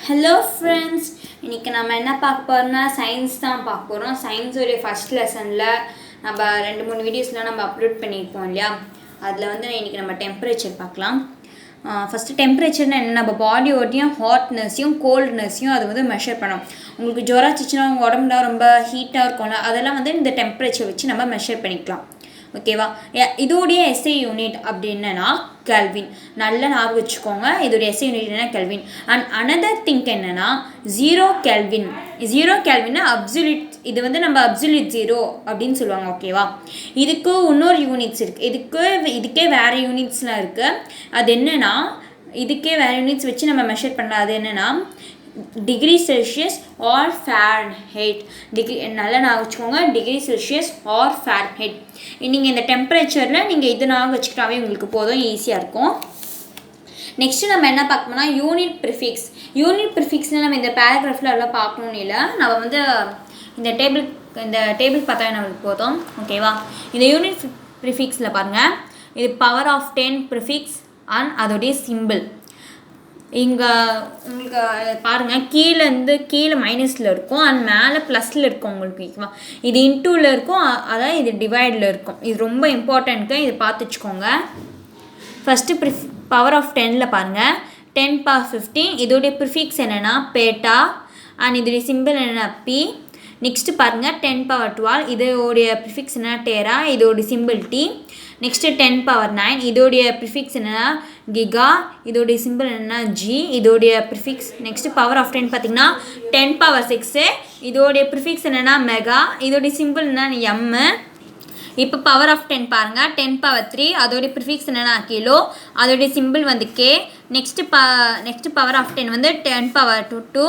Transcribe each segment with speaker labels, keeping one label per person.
Speaker 1: Hello friends, இன்றைக்கி நம்ம என்ன பார்க்க போகிறோம்னா சயின்ஸ் தான் பார்க்க போகிறோம். சயின்ஸோடைய ஃபஸ்ட் லெசனில் நம்ம 2-3 வீடியோஸ்லாம் நம்ம அப்லோட் பண்ணியிருப்போம் இல்லையா. அதில் வந்து இன்றைக்கி நம்ம டெம்பரேச்சர் பார்க்கலாம். ஃபஸ்ட்டு டெம்பரேச்சர்னால் என்ன, நம்ம பாடியோடையும் ஹாட்னஸையும் கோல்ட்னஸையும் அது வந்து மெஷர் பண்ணோம். உங்களுக்கு ஜுரம் ஆச்சுன்னா உங்கள் உடம்புல ரொம்ப ஹீட்டாக இருக்கும்ல, அதெல்லாம் வந்து இந்த டெம்பரேச்சர் வச்சு நம்ம மெஷர் பண்ணிக்கலாம். ஓகேவா. இதோடைய எஸ்ஐ யூனிட் அப்படி என்னன்னா கெல்வின். நல்லா ஞாபகம் வச்சுக்கோங்க, இதோடைய எஸ்ஐ யூனிட் என்ன கெல்வின். அண்ட் அனதர் திங்க் என்னன்னா ஜீரோ கெல்வின். ஜீரோ கெல்வின்னா அப்சல்யூட், இது வந்து நம்ம அப்சல்யூட் ஜீரோ அப்படின்னு சொல்லுவாங்க. ஓகேவா. இதுக்கு இன்னொரு யூனிட்ஸ் இருக்குது, இதுக்கே வேறு யூனிட்ஸ்லாம் இருக்குது. அது என்னென்னா இதுக்கே வேறு யூனிட்ஸ் வச்சு நம்ம மெஷர் பண்ணலாம். அது என்னென்னா டிகிரி செல்சியஸ் ஆர் ஃபாரன்ஹீட். நல்லா நான் வச்சுக்கோங்க, டிகிரி செல்சியஸ் ஆர் ஃபாரன்ஹீட். நீங்கள் இந்த டெம்பரேச்சரில் நீங்கள் இது நான் வச்சுக்கிட்டாவே உங்களுக்கு போதும், ஈஸியாக இருக்கும். நெக்ஸ்ட்டு நம்ம என்ன பார்க்கணும்னா யூனிட் ப்ரிஃபிக்ஸ். யூனிட் ப்ரிஃபிக்ஸ்னால் நம்ம இந்த பேராகிராஃபில் எல்லாம் பார்க்கணுன்னு இல்லை, நம்ம வந்து இந்த டேபிள் பார்த்தாவே நம்மளுக்கு போதும். ஓகேவா. இந்த யூனிட் ப்ரிஃபிக்ஸில் பாருங்கள், இது பவர் ஆஃப் 10 ப்ரிஃபிக்ஸ் அண்ட் அதோடைய சிம்பிள். இங்கே உங்களுக்கு பாருங்கள், கீழே மைனஸில் இருக்கும் அண்ட் மேலே ப்ளஸில் இருக்கும் உங்களுக்கு. ஓகேவா. இது இன்டூவில் இருக்கும், அதான் இது டிவைடில் இருக்கும். இது ரொம்ப இம்பார்ட்டண்ட்டு, இது பார்த்து வச்சுக்கோங்க. ஃபஸ்ட்டு பவர் ஆஃப் 10ல் பாருங்கள், 10 power 15. இதோடைய ப்ரிஃபிக்ஸ் என்னென்னா பேட்டா அண்ட் இதோடைய சிம்பிள் என்னென்னா பி. நெக்ஸ்ட்டு பாருங்கள் 10 power 12. இதோடைய ப்ரிஃபிக்ஸ் என்ன டேரா, இதோடைய சிம்பிள் டி. Next 10 power 9. இதோடைய ப்ரிஃபிக்ஸ் என்னென்னா கிகா, இதோடைய சிம்பிள் என்னென்னா ஜி, இதோடைய ப்ரிஃபிக்ஸ். நெக்ஸ்ட்டு பவர் ஆஃப் 10 பார்த்திங்கன்னா 10 power 6. இதோடைய ப்ரிஃபிக்ஸ் என்னென்னா மெகா, இதோடைய சிம்பிள் என்னென்னா எம்மு. இப்போ பவர் ஆஃப் 10 பாருங்கள், 10 power 3. அதோடைய ப்ரிஃபிக்ஸ் என்னென்னா கிலோ, அதோடைய சிம்பிள் வந்து கே. நெக்ஸ்ட்டு பவர் ஆஃப் 10 வந்து 10 power 2.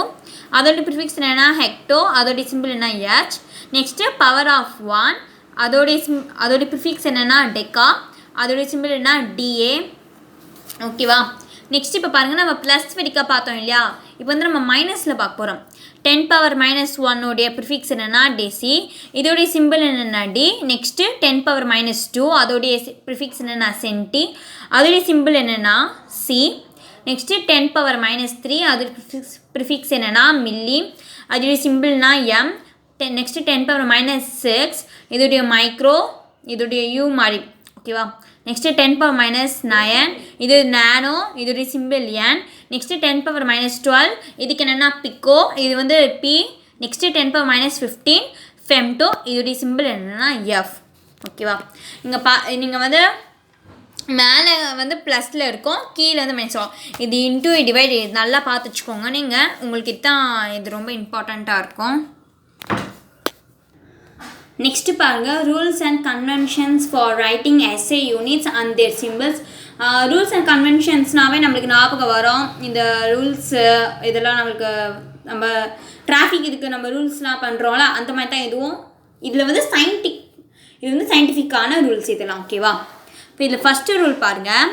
Speaker 1: அதோடைய ப்ரிஃபிக்ஸ் என்னென்னா ஹெக்டோ, அதோடைய சிம்பிள் என்ன ஹெச். Next power of 1. அதோடைய ப்ரிஃபிக்ஸ் என்னென்னா டெக்கா, அதோடைய சிம்பிள் என்ன டிஏ. ஓகேவா. நெக்ஸ்ட் இப்போ பாருங்கள், நம்ம ப்ளஸ் வரைக்கும் பார்த்தோம் இல்லையா. இப்போ வந்து நம்ம மைனஸில் பார்க்க போகிறோம். 10 power -1 உடைய ப்ரிஃபிக்ஸ் என்னென்னா டெசி, இதோடைய சிம்பிள் என்னென்னா டி. Next 10 power -2. அதோடைய ப்ரிஃபிக்ஸ் என்னென்னா சென்டி, அதோடைய சிம்பிள் என்னென்னா சி. Next 10 power -3. அதோடைய ப்ரிஃபிக்ஸ் என்னென்னா மில்லி, அதோடைய சிம்பிள்னா எம். Next 10 power -6. இதோடைய மைக்ரோ, இதோடைய யூ மாதிரி. ஓகேவா. Next 10 power -9. இது நானோ, இதோடைய சிம்பிள் என். Next 10 power -12. இதுக்கு என்னென்னா பிக்கோ, இது வந்து பி. நெக்ஸ்ட்டு 10 power -15 ஃபெம்டோ, இதோடைய சிம்பிள் என்னென்னா எஃப். ஓகேவா. நீங்கள் வந்து மேலே வந்து ப்ளஸில் இருக்கும், கீழே வந்து மைனஸ். இது இன்டூ டிவைட் நல்லா பார்த்து வச்சுக்கோங்க நீங்கள், உங்களுக்கு இதுதான் இது ரொம்ப இம்பார்ட்டண்ட்டாக இருக்கும். நெக்ஸ்ட்டு பாருங்கள், rules and conventions for writing SI units and their symbols. Rules and கன்வென்ஷன்ஸ்னாவே நம்மளுக்கு ஞாபகம் வரும் இந்த ரூல்ஸு, இதெல்லாம் நம்மளுக்கு நம்ம டிராஃபிக் இதுக்கு நம்ம ரூல்ஸ்லாம் பண்ணுறோம்ல, அந்த மாதிரி தான் இதுவும். இதில் வந்து இது வந்து சயின்டிஃபிக்கான ரூல்ஸ் இதெல்லாம். ஓகேவா. இப்போ இதில் ஃபஸ்ட்டு ரூல் பாருங்கள்,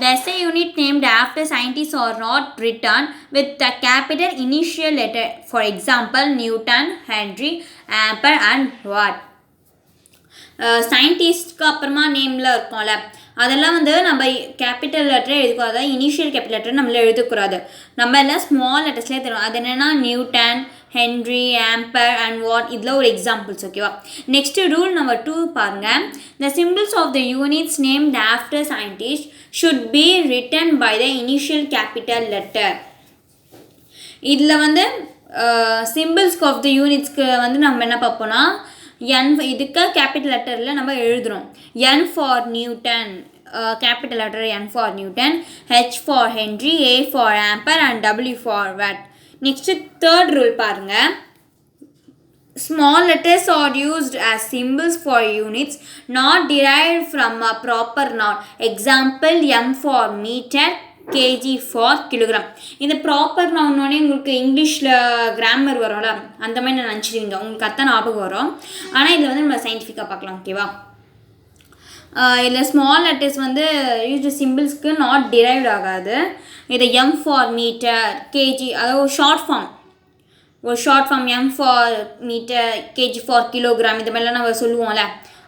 Speaker 1: the SI unit named after scientists are not written with the capital initial letter. For example, Newton, Henry, Ampere and Watt. சயின்டிஸ்ட்க்கு அப்புறமா நேமில் இருக்கும்ல, அதெல்லாம் வந்து நம்ம கேபிட்டல் லெட்டர் எழுதக்கூடாது, இனிஷியல் கேபிட்டல் லெட்டர் நம்மள எழுதக்கூடாது. நம்ம எல்லாம் ஸ்மால் லெட்டர்ஸ்லேயே தரும். அது என்னென்னா Newton, Henry, Amber and what, இதில் ஒரு எக்ஸாம்பிள்ஸ். ஓகேவா. நெக்ஸ்ட்டு ரூல் நம்பர் 2 பாருங்கள், the symbols of the units named after scientists should be written by the initial capital letter. இதில் வந்து சிம்பிள்ஸ்க்கு ஆஃப் த யூனிட்ஸ்க்கு வந்து நம்ம என்ன பார்ப்போம்னா என், இதுக்கு கேபிட்டல் லெட்டரில் நம்ம எழுதுகிறோம். N for Newton, capital letter N for Newton, H for Henry, A for ampere and W for watt. Next third rule பாருங்கள், small letters are used as symbols for units not derived from a proper noun. Example, m for meter, kg for kilogram. இந்த proper நவுன்னோடனே உங்களுக்கு இங்கிலீஷில் grammar வரும்ல, அந்த மாதிரி நான் நினச்சிடுவீங்க, உங்களுக்கு அத்தான் ஞாபகம் வரும். ஆனால் இதில் வந்து நம்ம சயின்டிஃபிக்காக பார்க்கலாம். ஓகேவா. இதில் ஸ்மால் லெட்டர்ஸ் வந்து யூஸ்டு சிம்பிள்ஸ்க்கு நாட் டிரைவ்ட் ஆகாது. இதை எம் ஃபார் மீட்டர், கேஜி, அதாவது ஒரு short form M for metre, kg for kilogram, இந்த மாதிரிலாம் நம்ம சொல்லுவோம்ல,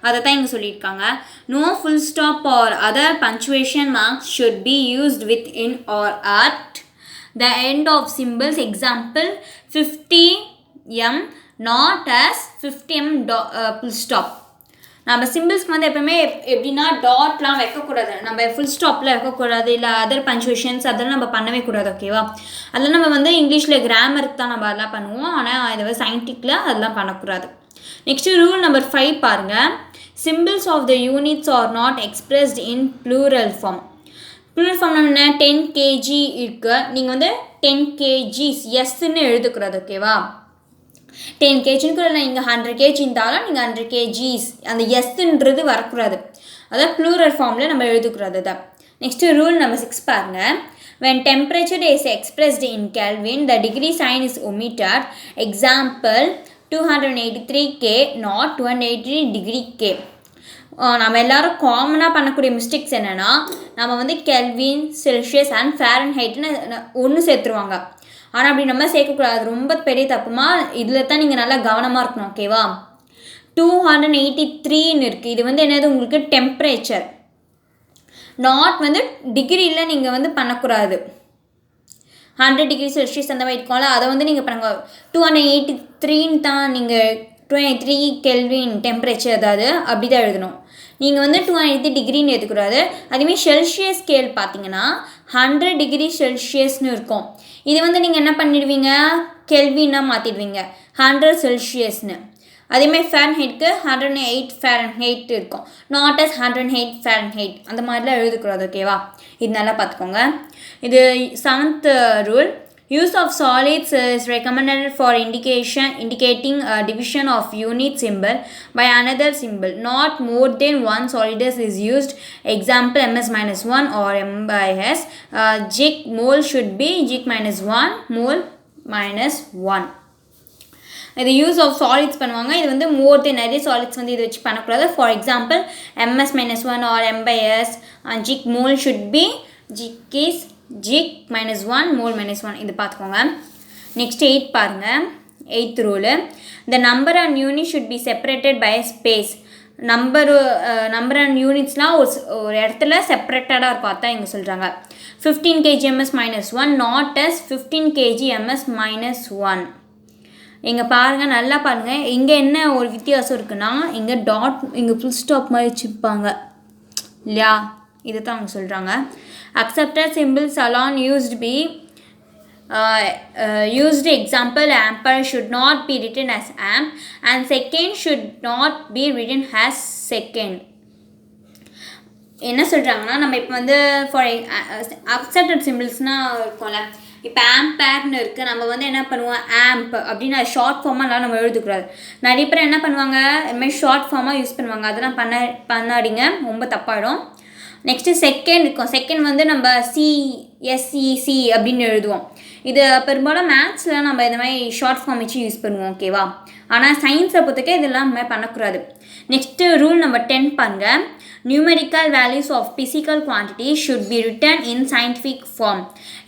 Speaker 1: அதை தான் இங்கே சொல்லியிருக்காங்க. No full stop or other punctuation marks should be used with in or at the end of symbols. Example 50m not as 50m full stop. நம்ம சிம்பிள்ஸ்க்கு வந்து எப்பவுமே எப்படின்னா டாட்லாம் வைக்கக்கூடாது, நம்ம ஃபுல் ஸ்டாப்பில் வைக்கக்கூடாது, இல்லை அதர் பஞ்சுவேஷன்ஸ் அதெல்லாம் நம்ம பண்ணவே கூடாது. ஓகேவா? அதெல்லாம் நம்ம வந்து இங்கிலீஷில் கிராமருக்கு தான் நம்ம அதெல்லாம் பண்ணுவோம், ஆனால் இதை சயின்டிக்கில் அதெல்லாம் பண்ணக்கூடாது. நெக்ஸ்ட்டு ரூல் நம்பர் 5 பாருங்கள். Symbols of the units are not expressed in plural form. Plural form நம்ம 10 kg இருக்குது, நீங்கள் வந்து 10 kgs எஸ்ன்னு எழுதுக்கூடாது. ஓகேவா? 10 kgன்னு கூட இல்லை, நீங்கள் 100 kg இருந்தாலும் நீங்கள் 100 kgs அந்த எஸ்ன்றது வரக்கூடாது. அதாவது ப்ளூரல் ஃபார்மில் நம்ம எழுதக்கூடாது தான். நெக்ஸ்ட்டு ரூல் நம்பர் 6 பாருங்கள். when temperature is expressed in Kelvin the degree sign is omitted. Example 283 K not 283 degree K. நம்ம எல்லோரும் காமனாக பண்ணக்கூடிய மிஸ்டேக்ஸ் என்னென்னா, நம்ம வந்து கெல்வின், செல்சியஸ் அண்ட் ஃபேரன்ஹைட்னு ஒன்று சேர்த்துருவாங்க. ஆனால் அப்படி நம்ம சேர்க்கக்கூடாது, ரொம்ப பெரிய தப்புமா. இதில் தான் நீங்கள் நல்லா கவனமாக இருக்கணும். ஓகேவா? 283ன்னு இருக்குது, இது வந்து என்னது உங்களுக்கு டெம்பரேச்சர். நாட் வந்து டிகிரியில் நீங்கள் வந்து பண்ணக்கூடாது. 100 டிகிரி செல்சியஸ் அந்த மாதிரி இருக்கோம்ல, அதை வந்து நீங்கள் பண்ணுங்க. 283ன்னு தான் நீங்கள் 23 கெல்வின் டெம்பரேச்சர், அதாவது அப்படி தான் எழுதணும். நீங்கள் வந்து 283 டிகிரின்னு எடுத்துக்கூடாது. அதேமாதிரி செல்சியஸ் ஸ்கேல் பார்த்தீங்கன்னா 100 டிகிரி செல்சியஸ்னு இருக்கும். இது வந்து நீங்கள் என்ன பண்ணிடுவீங்க, கெல்வினாக மாற்றிடுவீங்க 100 செல்சியஸ்னு. அதேமாதிரி ஃபேரன்ஹைட்க்கு 108 ஃபேரன்ஹைட் இருக்கும், நாட் அஸ் 108 ஃபேரன்ஹைட் அந்த மாதிரிலாம் எழுதக்கூடாது. ஓகேவா? இது நல்லா பார்த்துக்கோங்க. இது 7th rule. Use of solids is recommended for indicating a division of unit symbol by another symbol. Not more than one solid is used. Example ms-1 or m/s. Jig mole should be jig-1 mole -1. இது use of solids பண்ணுவாங்க. இது வந்து மோர் தென் நிறைய solids வந்து இதை வச்சு பண்ணக்கூடாது. For example ms-1 or m/s and jig mole should be jig is jig -1 mole -1. இது பார்த்துக்கோங்க. நெக்ஸ்ட் 8 பாருங்கள். 8th rule. the number and unit should be separated by a space. Number and யூனிட்ஸ்லாம் ஒரு இடத்துல செப்பரேட்டடாக இருக்கும், அதான் இங்கே சொல்கிறாங்க. 15 kg ms-1 not as 15 kg ms-1. இங்கே பாருங்கள், நல்லா பாருங்கள். இங்கே என்ன ஒரு வித்தியாசம் இருக்குன்னா, இங்கே டாட் இங்கே ஃபுல் ஸ்டாப் மாதிரி வச்சுருப்பாங்க இல்லையா, இதை தான் அவங்க சொல்கிறாங்க. accepted symbols alone used be used. Example ampere should not be written as amp and second should not be written as second. என்ன சொல்கிறாங்கன்னா, நம்ம இப்போ வந்து ஃபார் accepted சிம்பிள்ஸ்னால் இருக்கும்ல, இப்போ ஆம்பேர்னு இருக்குது, நம்ம வந்து என்ன பண்ணுவோம் ஆம்ப் அப்படின்னு ஷார்ட் ஃபார்மாக நம்ம எழுதக்கூடாது. நிறைய பேர் என்ன பண்ணுவாங்க, இதுமாதிரி ஷார்ட் ஃபார்மாக யூஸ் பண்ணுவாங்க, அதெல்லாம் பண்ணாடிங்க, ரொம்ப தப்பாயிடும். நெக்ஸ்ட்டு செகண்ட் இருக்கும். செகண்ட் வந்து நம்ம சிஎஸ்இசி அப்படின்னு எழுதுவோம். இது பெரும்பாலும் மேத்ஸில் நம்ம இந்த மாதிரி ஷார்ட் ஃபார்ம் வச்சு யூஸ் பண்ணுவோம். ஓகேவா? ஆனால் சயின்ஸை பொறுத்தக்கே இதெல்லாம் நம்ம பண்ணக்கூடாது. நெக்ஸ்ட்டு ரூல் நம்பர் 10 பாருங்கள். numerical values of physical quantities should be written in scientific form.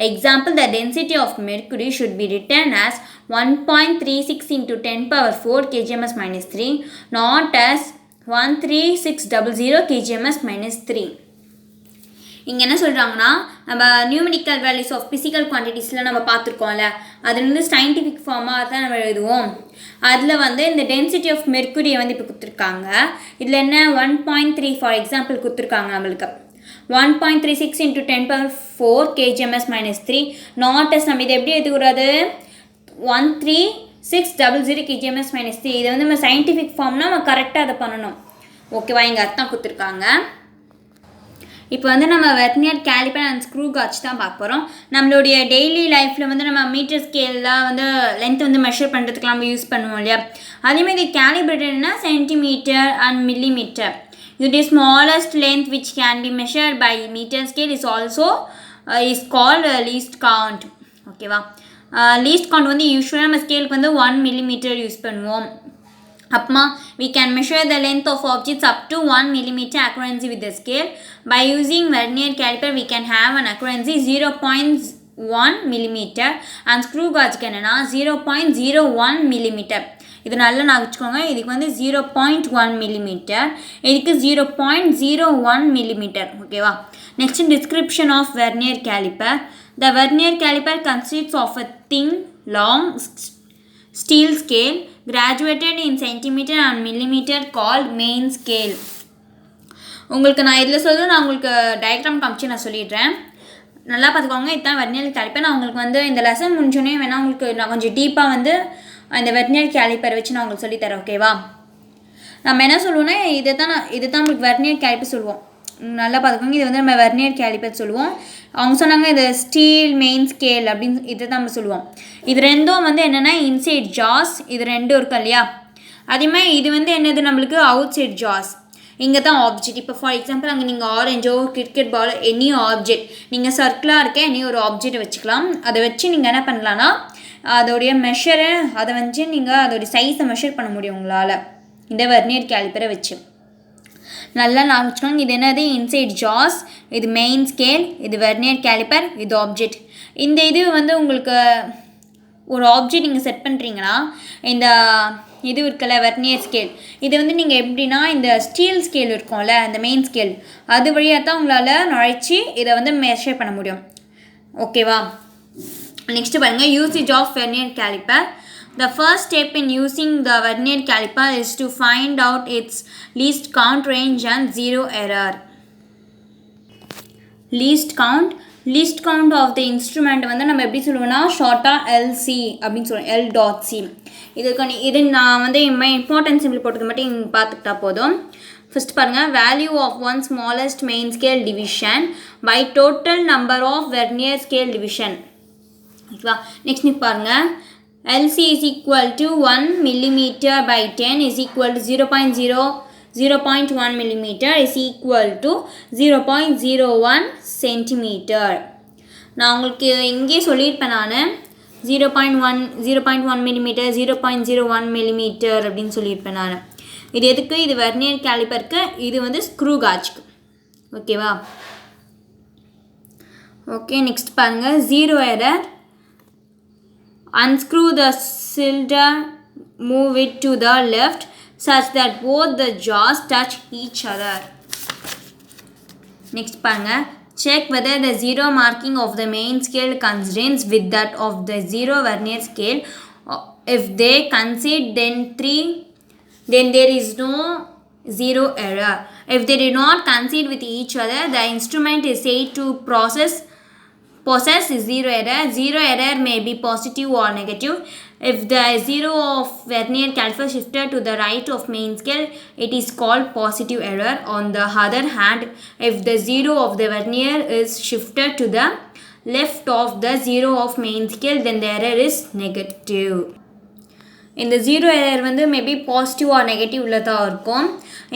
Speaker 1: Example, the density of mercury should be written as 1.36 into 10 power 4 kgms-3 not as 13600 kgms-3. இங்கே என்ன சொல்கிறாங்கன்னா, நம்ம நியூமெரிக்கல் வேல்யூஸ் ஆஃப் ஃபிசிக்கல் குவான்டிட்டிஸில் நம்ம பார்த்துருக்கோம்ல, அதில் வந்து scientific ஃபார்மாக தான் நம்ம எழுதுவோம். அதில் வந்து இந்த டென்சிட்டி ஆஃப் மெர்க்குரியை வந்து இப்போ கொடுத்துருக்காங்க. இதில் என்ன 1.3 ஃபார் எக்ஸாம்பிள் கொடுத்துருக்காங்க நம்மளுக்கு. 1.36 into 10 power 4 kgms-3 not S. நம்ம இதை எப்படி எழுதக்கூடாது, 13600 kgms-3. இதை வந்து நம்ம சயின்டிஃபிக் ஃபார்ம்னா நம்ம கரெக்டாக அதை பண்ணணும். ஓகேவா? இங்கே அர்த்தம் கொடுத்துருக்காங்க. இப்போ வந்து நம்ம வெர்னியர் கேலிப்பர் அண்ட் ஸ்க்ரூ காட்ச் தான் பார்க்க போகிறோம். நம்மளுடைய டெய்லி லைஃப்பில் வந்து நம்ம மீட்டர் ஸ்கேல்லாம் வந்து லென்த் வந்து மெஷர் பண்ணுறதுக்குலாம் நம்ம யூஸ் பண்ணுவோம் இல்லையா, அதேமாதிரி கேலிப்ரேட்டட்னா சென்டிமீட்டர் அண்ட் மில்லிமீட்டர். இதோடைய smallest length which can be measured by metre scale is also is called least count. ஓகேவா? லீஸ்ட் கவுண்ட் வந்து யூஸ்வலாக நம்ம ஸ்கேலுக்கு வந்து 1 millimeter யூஸ் பண்ணுவோம். அப்புறமா we can measure the length of objects up to 1 millimeter accuracy with the scale. By using vernier caliper we can have an accuracy 0.1 millimeter and screw gauge என்னன்னா 0.01 millimeter. இது நல்லா நான் வச்சுக்கோங்க. இதுக்கு வந்து 0.1 millimeter, இதுக்கு 0.01 millimeter. ஓகேவா? Next description of vernier calliper. The vernier caliper consists of a thin, long steel scale graduated in centimeter and millimeter called main scale. உங்களுக்கு நான் இதில் சொல்ல நான் உங்களுக்கு டயக்ராம் காமிச்சு நான் சொல்லிடுறேன். நல்லா பார்த்துக்கோங்க. இதுதான் வெர்னியர் கேலிப்பர். நான் உங்களுக்கு வந்து இந்த லெசன் முடிஞ்சோடனே வேணால் உங்களுக்கு நான் கொஞ்சம் டீப்பாக வந்து அந்த வெர்னியர் கேலிப்பர் வச்சு நான் உங்களுக்கு சொல்லித்தரேன். ஓகேவா? நம்ம என்ன சொல்லுவோன்னா இது தான் உங்களுக்கு வெர்னியர் கேலிப்பர் சொல்லுவோம். நல்லா பார்த்துக்கோங்க. இது வந்து நம்ம வெர்னியர் கேலிப்பர் சொல்லுவோம். அவங்க சொன்னாங்க இது ஸ்டீல் மெயின் ஸ்கேல் அப்படின்னு இதை தான் நம்ம சொல்லுவோம். இது ரெண்டும் வந்து என்னென்னா இன்சைட் ஜாஸ், இது ரெண்டும் இருக்கும் இல்லையா? அதேமாதிரி இது வந்து என்னது நம்மளுக்கு அவுட் சைட் ஜாஸ். இங்கே தான் ஆப்ஜெக்ட். இப்போ ஃபார் எக்ஸாம்பிள் அங்கே நீங்கள் ஆரஞ்சோ கிரிக்கெட் பால் எனி ஆப்ஜெக்ட் நீங்கள் சர்க்கிளாக இருக்க எனி ஒரு ஆப்ஜெக்டை வச்சுக்கலாம். அதை வச்சு நீங்கள் என்ன பண்ணலான்னா அதோடைய மெஷரை அதை வச்சு நீங்கள் அதோடைய சைஸை மெஷர் பண்ண முடியும் உங்களால் இந்த வெர்னியர் கேலிப்பரை வச்சு. நல்லா நான் வச்சுக்கோங்க. இது என்னது இன்சைட் ஜாஸ், இது மெயின் ஸ்கேல், இது வெர்னியர் கேலிப்பர், இது ஆப்ஜெக்ட். இந்த இது வந்து உங்களுக்கு ஒரு ஆப்ஜெக்ட் நீங்கள் செட் பண்ணுறீங்கன்னா இந்த இது இருக்குல்ல வெர்னியர் ஸ்கேல், இது வந்து நீங்கள் எப்படின்னா இந்த ஸ்டீல் ஸ்கேல் இருக்கும்ல இந்த மெயின் ஸ்கேல் அது வழியாக தான் உங்களால் நுழைச்சி இதை வந்து மெஷர் பண்ண முடியும். ஓகேவா? நெக்ஸ்ட்டு பாருங்கள் usage of vernier calliper. The first step in using the vernier caliper is to find out its least count, range and zero error. Least count of the instrument வந்து நம்ம எப்படி சொல்லுவோம்னா ஷார்ட்டாக LC அப்படின்னு சொல்லுவோம். L.C. இது நான் வந்து இம்பார்ட்டன்ட் சிம்பிள் போட்டது மட்டும் இங்கே பார்த்துக்கிட்டா போதும். ஃபஸ்ட் பாருங்கள் value of one smallest main scale division by total number of vernier scale division. ஓகேவா? நெக்ஸ்ட் நீ பாருங்கள் LC is equal to 1 millimeter by 10 is equal to 0.1 millimeter is equal to 0.01 centimeter. நான் உங்களுக்கு இங்கே சொல்லியிருப்பேன் நான் 0.1 millimeter 0.01 millimeter அப்படின்னு சொல்லியிருப்பேன் நான். இது எதுக்கு? இது வெர்னியர் கேலிப்பருக்கு, இது வந்து ஸ்க்ரூ காஜ்க்கு. ஓகேவா? ஓகே நெக்ஸ்ட் பாருங்கள் zero error. Unscrew the cylinder, move it to the left such that both the jaws touch each other. Next பாருங்க check whether the zero marking of the main scale coincides with that of the zero vernier scale. If they coincide then there is no zero error. If they do not coincide with each other, the instrument is said to possess zero error. Zero error may be positive or negative. If the zero of vernier caliper shifted to the right of main scale, it is called positive error. On the other hand, if the zero of the vernier is shifted to the left of the zero of main scale, then the error is negative. இந்த zero error வந்து maybe positive or நெகட்டிவ்ல தான் இருக்கும்.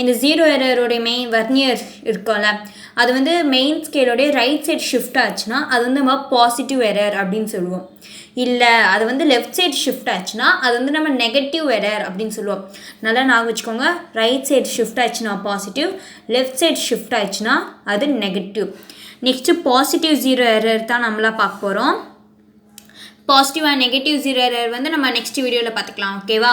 Speaker 1: இந்த zero எரரோடைய main vernier இருக்கும்ல அது வந்து main ஸ்கேலோடைய right side shift ஆச்சுன்னா அது வந்து நம்ம பாசிட்டிவ் எரர் அப்படின்னு சொல்லுவோம். இல்லை அது வந்து லெஃப்ட் சைட் ஷிஃப்ட் ஆச்சுன்னா அது வந்து நம்ம நெகட்டிவ் எரர் அப்படின்னு சொல்லுவோம். நல்லா ஞாபகம் வச்சுக்கோங்க. ரைட் சைட் ஷிஃப்ட் ஆச்சுன்னா பாசிட்டிவ், லெஃப்ட் சைட் ஷிஃப்ட் ஆச்சுன்னா அது negative. Next positive zero error தான் நம்மளாக பார்க்க போகிறோம். Positive and negative zero error வந்து நம்ம நெக்ஸ்ட் வீடியோவில் பார்த்துக்கலாம். ஓகேவா?